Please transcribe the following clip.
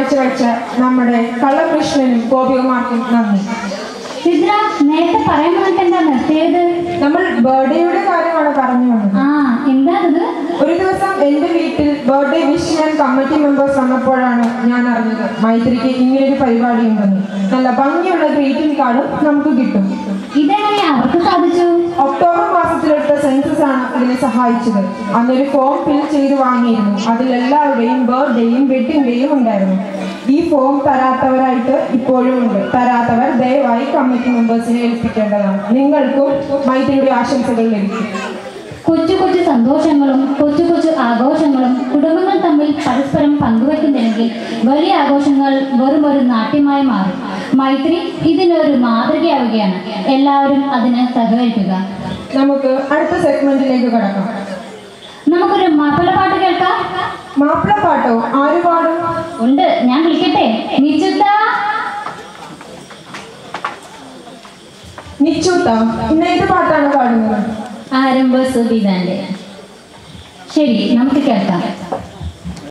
കാഴ്ചവെച്ച നമ്മുടെ കള്ളകൃഷ്ണനും ഗോപികുമാർക്കും നന്ദി. ചിത്ര നേരത്തെ പറയാൻ വേണ്ടിട്ട് എന്താ നിർത്തിയത്? നമ്മൾ ബർത്ത്ഡേയുടെ കാര്യമാണ് പറഞ്ഞു വന്നത്. എന്താ അത്? ഒരു ദിവസം എന്റെ വീട്ടിൽ ബർത്ത്ഡേ വിഷ് ചെയ്യാൻ കമ്മിറ്റി മെമ്പേഴ്സ് വന്നപ്പോഴാണ് ഞാൻ അറിഞ്ഞത് മൈത്രിക്ക് ഇങ്ങനൊരു പരിപാടി ഉണ്ടെന്ന്. നല്ല ഭംഗിയുള്ള ഗ്രീറ്റിംഗ് കാർഡും നമുക്ക് കിട്ടും. ഇതെങ്ങനെ അവർക്ക് സാധിച്ചു? ഒക്ടോബർ മാസത്തിലെടുത്ത സെൻസസ് ആണ് ഇതിനെ സഹായിച്ചത്. അന്നൊരു ഫോം ഫിൽ ചെയ്ത് വാങ്ങിയിരുന്നു. അതിലെല്ലാവരുടെയും ബർത്ത്ഡേയും വെഡിങ് ഡേയും ഉണ്ടായിരുന്നു. ഈ ഫോം തരാത്തവരായിട്ട് ഇപ്പോഴും ഉണ്ട്. തരാത്തവർ ദയവായി കമ്മിറ്റി മെമ്പേഴ്സിനെ ഏൽപ്പിക്കേണ്ടതാണ്. നിങ്ങൾക്കും മൈത്രിയുടെ ആശംസകൾ ലഭിക്കും. കൊച്ചു കൊച്ചു സന്തോഷങ്ങളും കൊച്ചു കൊച്ചു ആഘോഷങ്ങളും കുടുംബങ്ങൾ തമ്മിൽ പരസ്പരം പങ്കുവെക്കുന്നില്ലെങ്കിൽ വലിയ ആഘോഷങ്ങൾ വെറും ഒരു നാട്യമായി മാറും. മൈത്രി ഇതിനൊരു മാതൃകയാവുകയാണ്. എല്ലാവരും അതിന് സഹകരിക്കുക. നമുക്ക് അടുത്ത സെഗ്മെന്റിലേക്ക് കടക്കാം. നമുക്കൊരു മാപ്പിളപ്പാട്ട് കേൾക്കാം. മാപ്പിളപ്പാട്ടോ? ആര് പാടും? ഉണ്ട്, ഞാൻ വിളിക്കട്ടെ. നിച്ചുത്ത ഇന്ന് ഏത് പാട്ടാണ് പാടുന്നത്? ആരംഭ സുബിതാന്റെ. ശരി, നമുക്ക് കേൾക്കാം.